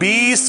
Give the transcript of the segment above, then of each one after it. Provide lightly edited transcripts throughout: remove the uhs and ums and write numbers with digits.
20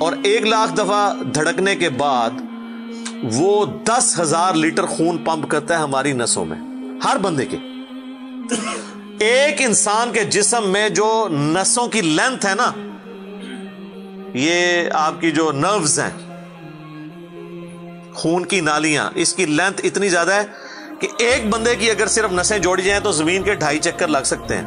اور 1 لاکھ دفعہ دھڑکنے کے بعد وہ 10,000 لیٹر خون پمپ کرتا ہے ہماری نسوں میں، ہر بندے کے۔ ایک انسان کے جسم میں جو نسوں کی لینتھ ہے نا، یہ آپ کی جو نروز ہیں، خون کی نالیاں، اس کی لینتھ اتنی زیادہ ہے کہ ایک بندے کی اگر صرف نسیں جوڑی جائیں تو زمین کے 2.5 چکر لگ سکتے ہیں۔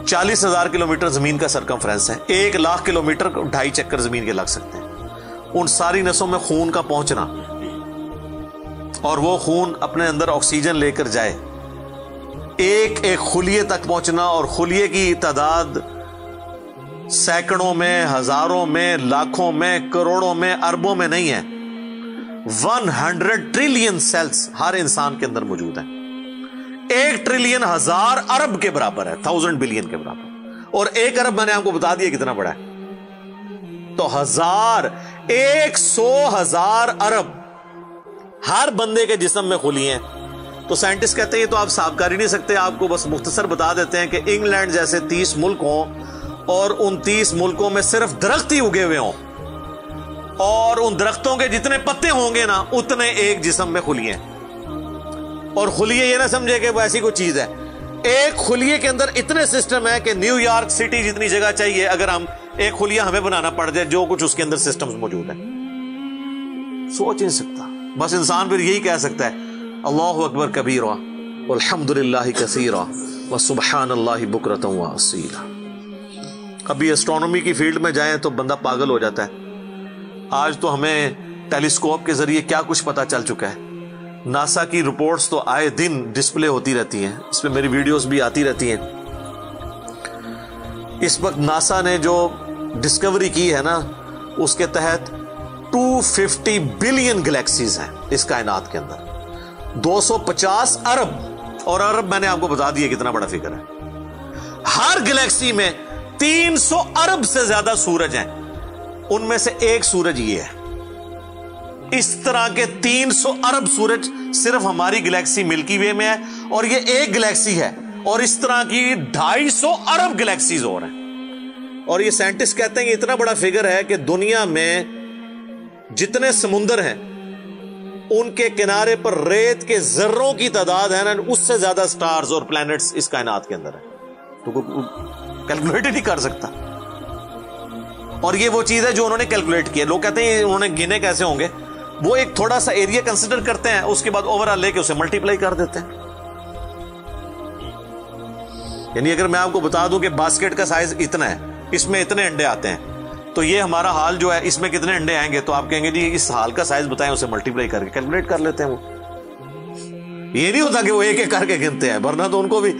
40,000 کلومیٹر زمین کا سرکمفرنس ہے، 1 لاکھ کلومیٹر 2.5 چکر زمین کے لگ سکتے ہیں۔ ان ساری نسوں میں خون کا پہنچنا اور وہ خون اپنے اندر آکسیجن لے کر جائے، ایک ایک خلیے تک پہنچنا، اور خلیے کی تعداد سینکڑوں میں، ہزاروں میں، لاکھوں میں، کروڑوں میں، اربوں میں نہیں ہے۔ 100 ٹریلین سیلز ہر انسان کے اندر موجود ہیں۔ 1 ٹریلین 1000 ارب کے برابر ہے، 1000 بلین کے برابر، اور 1 ارب میں نے آپ کو بتا دیا کتنا بڑا ہے۔ تو 100,000 ارب ہر بندے کے جسم میں خلیے ہیں۔ تو سائنٹسٹ کہتے ہیں یہ تو آپ صاف کر ہی نہیں سکتے، آپ کو بس مختصر بتا دیتے ہیں کہ انگلینڈ جیسے 30 ملک ہوں اور ان 30 ملکوں میں صرف درخت ہی اگے ہوئے ہوں، اور ان درختوں کے جتنے پتے ہوں گے نا اتنے ایک جسم میں خلیے ہیں۔ اور خلیے یہ نہ سمجھے کہ وہ ایسی کوئی چیز ہے، ایک خلیے کے اندر اتنے سسٹم ہے کہ نیو یارک سٹی جتنی جگہ چاہیے اگر ہم ایک خلیہ ہمیں بنانا پڑ جائے، جو کچھ اس کے اندر سسٹمز موجود ہیں سوچ نہیں سکتا۔ بس انسان پھر یہی کہہ سکتا ہے اللہ اکبر کبیرہ والحمد للہ کثیرہ وسبحان اللہ بکرۃ واصیلا۔ ابھی ایسٹرونومی کی فیلڈ میں جائیں تو بندہ پاگل ہو جاتا ہے۔ آج تو ہمیں ٹیلیسکوپ کے ذریعے کیا کچھ پتا چل چکا ہے۔ ناسا کی رپورٹس تو آئے دن ڈسپلے ہوتی رہتی ہیں، اس پہ میری ویڈیوز بھی آتی رہتی ہیں۔ اس وقت ناسا نے جو ڈسکوری کی ہے نا، اس کے تحت 250 بلین گلیکسیز ہیں اس کائنات کے اندر، 250 ارب، اور ارب میں نے آپ کو بتا دیا کتنا بڑا فگر ہے۔ ہر گلیکسی میں 300 ارب سے زیادہ سورج ہیں، ان میں سے ایک سورج یہ ہے۔ اس طرح کے 300 ارب سورج صرف ہماری گلیکسی ملکی وے میں ہے، اور یہ ایک گلیکسی ہے، اور اس طرح کی 250 ارب گلیکسیز اور ہیں۔ اور یہ سائنٹسٹ کہتے ہیں کہ اتنا بڑا فگر ہے کہ دنیا میں جتنے سمندر ہیں ان کے کنارے پر ریت کے ذروں کی تعداد ہے نا، اس سے زیادہ سٹارز اور پلانٹس اس کائنات کے اندر ہے۔ تو کیلکولیٹ ہی نہیں کر سکتا۔ اور یہ وہ چیز ہے جو انہوں نے کیلکولیٹ کی ہے۔ لوگ کہتے ہیں انہوں نے گنے کیسے ہوں گے، وہ ایک تھوڑا سا ایریا کنسیڈر کرتے ہیں، اس کے بعد اوور آل لے کے اسے ملٹیپلائی کر دیتے ہیں۔ یعنی اگر میں آپ کو بتا دوں کہ باسکٹ کا سائز اتنا ہے، اس میں اتنے انڈے آتے ہیں، تو یہ ہمارا حال جو ہے اس میں کتنے انڈے آئیں گے، تو آپ کہیں گے جی اس حال کا سائز بتائیں، اسے ملٹیپلائی کر کے کیلکولیٹ کر لیتے ہیں۔ وہ یہ نہیں ہوتا کہ وہ ایک ایک کر کے گنتے ہیں، ورنہ تو ان کو بھی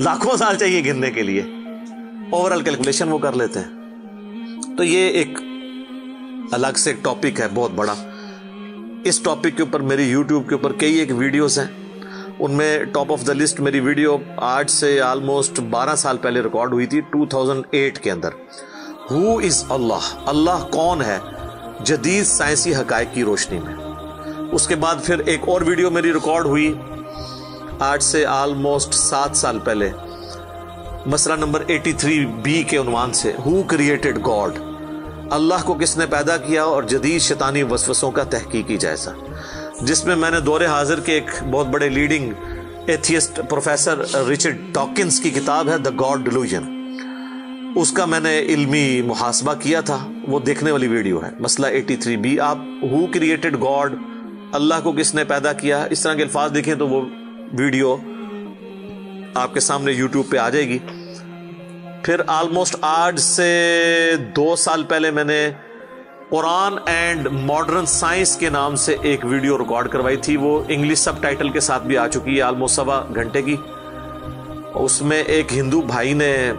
لاکھوں سال چاہیے گننے کے لیے۔ اوور آل کیلکولیشن وہ کر لیتے ہیں۔ تو یہ ایک الگ سے ایک ٹاپک ہے بہت بڑا۔ اس ٹاپک کے اوپر میری یوٹیوب کے اوپر کئی ایک ویڈیوز ہیں، ان میں ٹاپ آف دا لسٹ میری ویڈیو آج سے آلموسٹ 12 سال پہلے ریکارڈ ہوئی تھی، 2008 کے اندر۔ ہو از اللہ، اللہ کون ہے جدید سائنسی حقائق کی روشنی میں۔ اس کے بعد پھر ایک اور ویڈیو میری ریکارڈ ہوئی آج سے آلموسٹ 7 سال پہلے، مسئلہ نمبر 83B کے عنوان سے، ہو کریٹڈ گاڈ، اللہ کو کس نے پیدا کیا اور جدید شیطانی وسوسوں کا تحقیقی جائزہ، جس میں میں نے دور حاضر کے ایک بہت بڑے leading atheist professor Richard Dawkins کی کتاب ہے دا گاڈ ڈیلوژن، اس کا میں نے علمی محاسبہ کیا تھا، وہ دیکھنے والی ویڈیو ہے۔ مسئلہ 83B، آپ ہو کریٹڈ گاڈ، اللہ کو کس نے پیدا کیا، اس طرح کے الفاظ دیکھیں تو وہ ویڈیو آپ کے سامنے یوٹیوب پہ آ جائے گی۔ پھر آلموسٹ آج سے 2 سال پہلے میں نے قرآن اینڈ ماڈرن سائنس کے نام سے ایک ویڈیو ریکارڈ کروائی تھی، وہ انگلش سب ٹائٹل کے ساتھ بھی آ چکی ہے، آلموسٹ 1.25 گھنٹے کی۔ اس میں ایک ہندو بھائی نے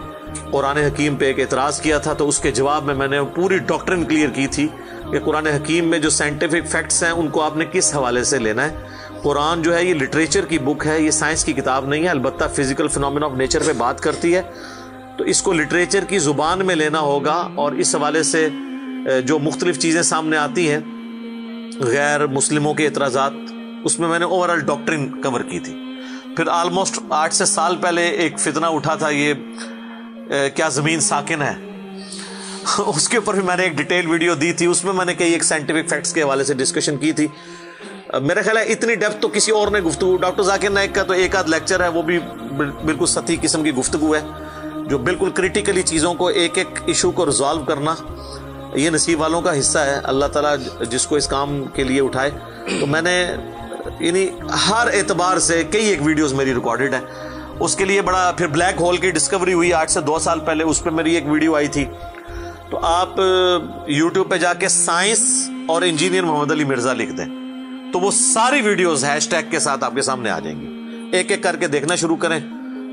قرآن حکیم پہ ایک اعتراض کیا تھا، تو اس کے جواب میں میں نے پوری ڈاکٹرن کلیئر کی تھی کہ قرآن حکیم میں جو سائنٹیفک فیکٹس ہیں ان کو آپ نے کس حوالے سے لینا ہے۔ قرآن جو ہے یہ لٹریچر کی بک ہے، یہ سائنس کی کتاب نہیں ہے، البتہ فزیکل فینومینا آف نیچر پہ بات کرتی ہے، تو اس کو لٹریچر کی زبان میں لینا ہوگا۔ اور اس حوالے سے جو مختلف چیزیں سامنے آتی ہیں، غیر مسلموں کے اعتراضات، اس میں میں نے اوور آل ڈاکٹرن کور کی تھی۔ پھر آلموسٹ 8 سے سال پہلے ایک فتنہ اٹھا تھا، یہ کیا زمین ساکن ہے، اس کے اوپر بھی میں نے ایک ڈیٹیل ویڈیو دی تھی. اس میں میں نے کئی ایک سائنٹیفک فیکٹس کے حوالے سے ڈسکشن کی تھی. میرا خیال ہے اتنی ڈیپتھ تو کسی اور نے گفتگو، ڈاکٹر ذاکر نائک کا تو ایک آدھ لیکچر ہے، وہ بھی بالکل سطحی قسم کی گفتگو ہے، جو بالکل کریٹیکلی چیزوں کو ایک ایک ایشو کو ریزالو کرنا یہ نصیب والوں کا حصہ ہے. اللہ تعالیٰ جس کو اس کام کے لیے اٹھائے. تو میں نے یعنی ہر اعتبار سے کئی ایک ویڈیوز میری ریکارڈڈ ہے. اس کے لیے بڑا پھر بلیک ہول کی ڈسکوری ہوئی آج سے 2 سال پہلے، اس پہ میری ایک ویڈیو آئی تھی. تو آپ یوٹیوب پہ جا کے سائنس اور انجینئر محمد علی مرزا لکھ دیں تو وہ ساری ویڈیوز ہیش ٹیگ کے ساتھ آپ کے سامنے آ جائیں گی. ایک ایک کر کے دیکھنا شروع کریں.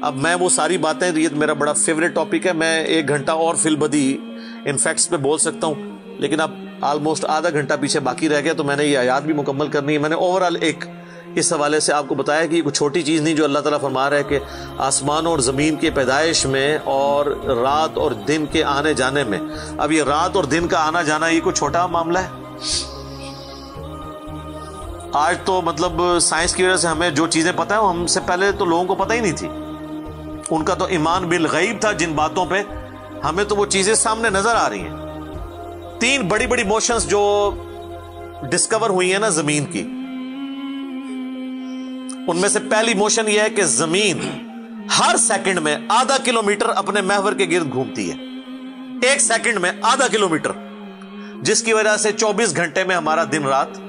اب میں وہ ساری باتیں، یہ میرا بڑا فیوریٹ ٹاپک ہے، میں 1 گھنٹہ اور فی البدی ان فیکٹس پہ بول سکتا ہوں، لیکن اب آلموسٹ آدھا گھنٹہ پیچھے باقی رہ گیا، تو میں نے یہ آیات بھی مکمل کرنی ہے. میں نے اوورآل ایک اس حوالے سے آپ کو بتایا کہ یہ کوئی چھوٹی چیز نہیں جو اللہ تعالیٰ فرما رہا ہے کہ آسمانوں اور زمین کی پیدائش میں اور رات اور دن کے آنے جانے میں. اب یہ رات اور دن کا آنا جانا یہ کوئی چھوٹا معاملہ ہے؟ آج تو مطلب سائنس کی وجہ سے ہمیں جو چیزیں پتہ ہیں وہ ہم سے پہلے تو لوگوں کو پتہ ہی نہیں تھی. ان کا تو ایمان بالغیب تھا جن باتوں پہ، ہمیں تو وہ چیزیں سامنے نظر آ رہی ہیں. 3 بڑی بڑی موشنز جو ڈسکور ہوئی ہیں نا زمین کی، ان میں سے پہلی موشن یہ ہے کہ زمین ہر سیکنڈ میں ½ کلومیٹر اپنے محور کے گرد گھومتی ہے. 1 سیکنڈ میں ½ کلومیٹر، جس کی وجہ سے 24 گھنٹے میں ہمارا دن رات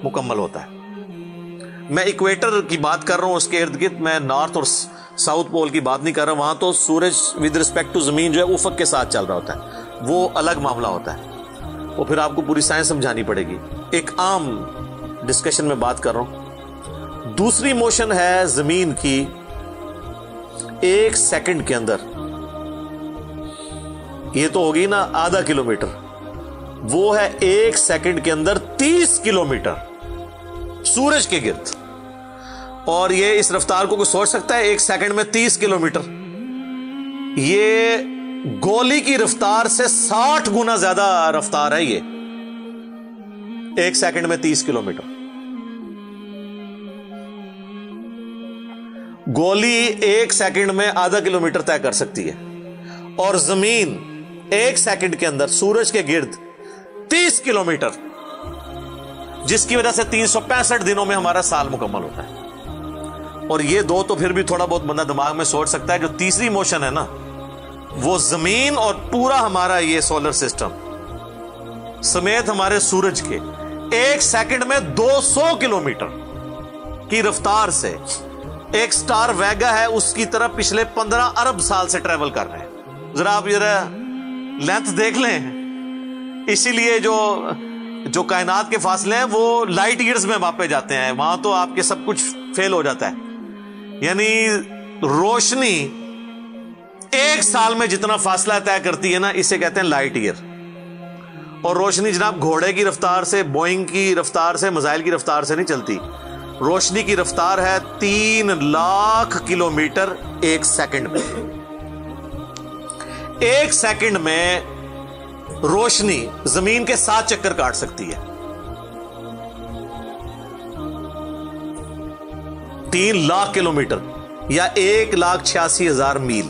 مکمل ہوتا ہے. میں ایکویٹر کی بات کر رہا ہوں، اس کے ارد گرد، میں نارتھ اور ساؤتھ پول کی بات نہیں کر رہا ہوں. وہاں تو سورج ود ریسپیکٹ ٹو زمین جو ہے افق کے ساتھ چل رہا ہوتا ہے، وہ الگ معاملہ ہوتا ہے، وہ پھر آپ کو پوری سائنس سمجھانی پڑے گی. ایک عام ڈسکشن میں بات کر رہا ہوں. دوسری موشن ہے زمین کی 1 سیکنڈ کے اندر، یہ تو ہوگی نا ½ کلومیٹر، وہ ہے 1 سیکنڈ کے اندر 30 کلومیٹر سورج کے گرد. اور یہ اس رفتار کو کوئی سوچ سکتا ہے؟ 1 سیکنڈ میں 30 کلومیٹر، یہ گولی کی رفتار سے 60 گنا زیادہ رفتار ہے. یہ 1 سیکنڈ میں 30 کلومیٹر. گولی 1 سیکنڈ میں ½ کلومیٹر طے کر سکتی ہے، اور زمین 1 سیکنڈ کے اندر سورج کے گرد 30 کلومیٹر، جس کی وجہ سے 365 دنوں میں ہمارا سال مکمل ہوتا ہے. اور یہ 2 تو پھر بھی تھوڑا بہت بندہ دماغ میں سوچ سکتا ہے. جو تیسری موشن ہے نا، وہ زمین اور پورا ہمارا یہ سولر سسٹم سمیت ہمارے سورج کے 1 سیکنڈ میں 200 کلومیٹر کی رفتار سے ایک سٹار ویگا ہے اس کی طرف پچھلے 15 ارب سال سے ٹریول کر رہے ہیں. ذرا آپ لینتھ دیکھ لیں. اسی لیے جو کائنات کے فاصلے ہیں وہ لائٹ ایئرز میں ماپے جاتے ہیں. وہاں تو آپ کے سب کچھ فیل ہو جاتا ہے. یعنی روشنی 1 سال میں جتنا فاصلہ طے کرتی ہے نا، اسے کہتے ہیں لائٹ ایئر. اور روشنی جناب گھوڑے کی رفتار سے، بوئنگ کی رفتار سے، میزائل کی رفتار سے نہیں چلتی. روشنی کی رفتار ہے 3 لاکھ کلومیٹر 1 سیکنڈ میں. 1 سیکنڈ میں روشنی زمین کے 7 چکر کاٹ سکتی ہے. 3 لاکھ کلومیٹر یا 1,86,000 میل،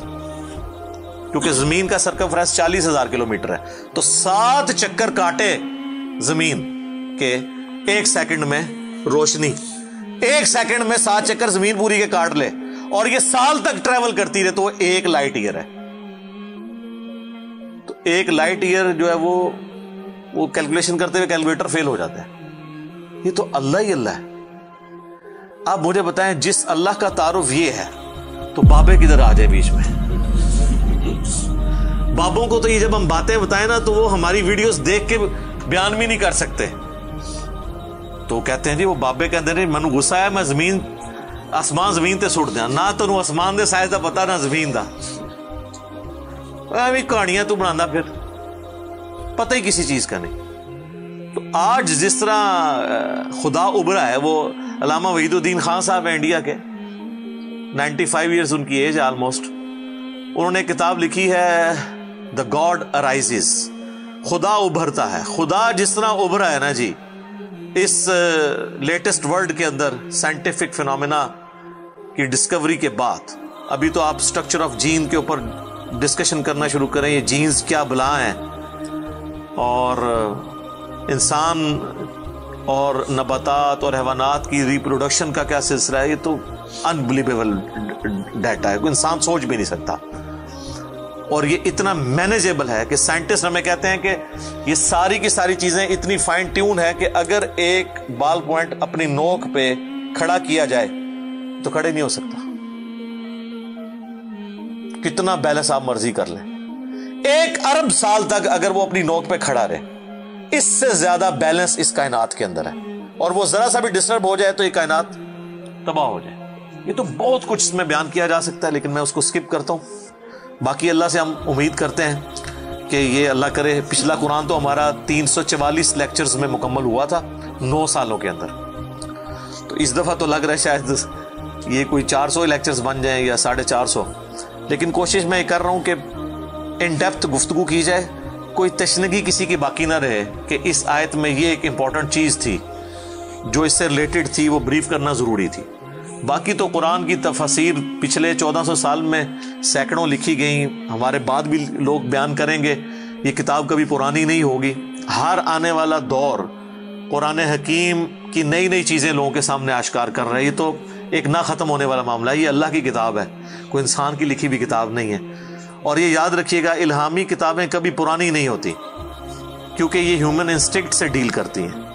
کیونکہ زمین کا سرکمفرنس 40,000 کلومیٹر ہے. تو 7 چکر کاٹے زمین کے 1 سیکنڈ میں روشنی، 1 سیکنڈ میں 7 چکر زمین پوری کے کاٹ لے، اور یہ سال تک ٹریول کرتی رہے، تو وہ 1 لائٹ ایئر ہے. تو 1 لائٹ ایئر جو ہے وہ کیلکولیشن کرتے ہوئے کیلکولیٹر فیل ہو جاتا ہے. یہ تو اللہ ہی اللہ ہے. آپ مجھے بتائیں، جس اللہ کا تعارف یہ ہے تو بابے کدھر آ جائے بیچ میں؟ بابوں کو تو یہ جب ہم باتیں بتائیں نا تو وہ ہماری ویڈیوز دیکھ کے بیان بھی نہیں کر سکتے. تو کہتے ہیں جی وہ بابے کہتے ہیں مینوں غصہ ہے، میں آسمان زمین تے سٹ دیا. نہ تینوں آسمان دے سائز دا پتا، نہ زمین دا. ایویں کہانیاں تو بنانا، پھر پتہ ہی کسی چیز کا نہیں. تو آج جس طرح خدا ابھرا ہے، وہ علامہ وحید الدین خان صاحب ہیں انڈیا کے، 95 ایئرز ان کی ایج آلموسٹ. انہوں نے کتاب لکھی ہے دا گاڈ ارائزز، خدا ابھرتا ہے. خدا جس طرح ابھرا ہے نا جی اس لیٹسٹ ورلڈ کے اندر سائنٹیفک فینومینا کی ڈسکوری کے بعد، ابھی تو آپ سٹرکچر آف جین کے اوپر ڈسکشن کرنا شروع کریں یہ جینز کیا بلا ہیں اور انسان اور نباتات اور حیوانات کی ریپروڈکشن کا کیا سلسلہ ہے، یہ تو انبلیویبل ڈیٹا ہے، کوئی انسان سوچ بھی نہیں سکتا. اور یہ اتنا مینیجیبل ہے کہ سائنٹسٹ ہمیں کہتے ہیں کہ یہ ساری کی ساری چیزیں اتنی فائن ٹیون ہے کہ اگر ایک بال پوائنٹ اپنی نوک پہ کھڑا کیا جائے تو کھڑے نہیں ہو سکتا. کتنا بیلنس آپ مرضی کر لیں، 1 ارب سال تک اگر وہ اپنی نوک پہ کھڑا رہے، اس سے زیادہ بیلنس اس کائنات کے اندر ہے، اور وہ ذرا سا بھی ڈسٹرب ہو جائے تو یہ کائنات تباہ ہو جائے. یہ تو بہت کچھ اس میں بیان کیا جا سکتا ہے لیکن میں اس کو سکپ کرتا ہوں. باقی اللہ سے ہم امید کرتے ہیں کہ یہ اللہ کرے. پچھلا قرآن تو ہمارا 344 لیکچرز میں مکمل ہوا تھا 9 سالوں کے اندر، تو اس دفعہ تو لگ رہا ہے شاید یہ کوئی 400 لیکچرز بن جائیں یا 450. لیکن کوشش میں یہ کر رہا ہوں کہ ان ڈیپتھ گفتگو کی جائے، کوئی تشنگی کسی کی باقی نہ رہے کہ اس آیت میں یہ ایک امپورٹنٹ چیز تھی جو اس سے ریلیٹڈ تھی، وہ بریف کرنا ضروری تھی. باقی تو قرآن کی تفاسیر پچھلے 1400 سال میں سینکڑوں لکھی گئیں، ہمارے بعد بھی لوگ بیان کریں گے. یہ کتاب کبھی پرانی نہیں ہوگی. ہر آنے والا دور قرآن حکیم کی نئی نئی چیزیں لوگوں کے سامنے آشکار کر رہے ہیں. یہ تو ایک نہ ختم ہونے والا معاملہ ہے. یہ اللہ کی کتاب ہے، کوئی انسان کی لکھی بھی کتاب نہیں ہے. اور یہ یاد رکھیے گا، الہامی کتابیں کبھی پرانی نہیں ہوتی کیونکہ یہ ہیومن انسٹنکٹ سے ڈیل کرتی ہیں.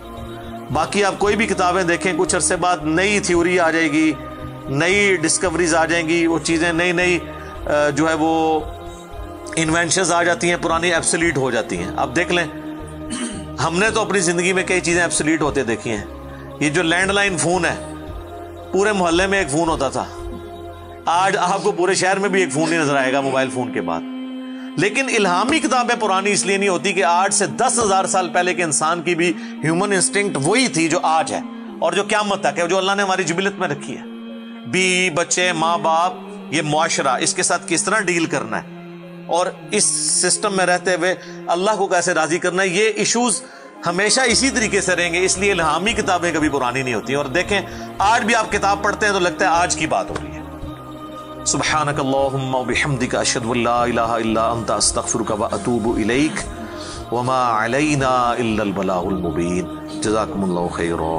باقی آپ کوئی بھی کتابیں دیکھیں، کچھ عرصے بعد نئی تھیوری آ جائے گی، نئی ڈسکوریز آ جائیں گی، وہ چیزیں نئی جو ہے وہ انوینشنز آ جاتی ہیں، پرانی ایبسلیٹ ہو جاتی ہیں. آپ دیکھ لیں، ہم نے تو اپنی زندگی میں کئی چیزیں ایبسلیٹ ہوتے دیکھی ہیں. یہ جو لینڈ لائن فون ہے، پورے محلے میں ایک فون ہوتا تھا، آج آپ کو پورے شہر میں بھی ایک فون نہیں نظر آئے گا موبائل فون کے بعد. لیکن الہامی کتابیں پرانی اس لیے نہیں ہوتی کہ آج سے 10,000 سال پہلے کے انسان کی بھی ہیومن انسٹنکٹ وہی تھی جو آج ہے اور جو قیامت تک ہے، جو اللہ نے ہماری جبلت میں رکھی ہے. بیوی بچے، ماں باپ، یہ معاشرہ، اس کے ساتھ کس طرح ڈیل کرنا ہے اور اس سسٹم میں رہتے ہوئے اللہ کو کیسے راضی کرنا ہے، یہ ایشوز ہمیشہ اسی طریقے سے رہیں گے. اس لیے الہامی کتابیں کبھی پرانی نہیں ہوتی. اور دیکھیں، آج بھی آپ کتاب پڑھتے ہیں تو لگتا ہے آج کی بات ہو رہی ہے. سبحانک اللہم وبحمدک، اشہد ان لا الہ الا انت، استغفرک واتوب الیک، وما علینا الا البلاغ المبین. جزاکم اللہ خیرا.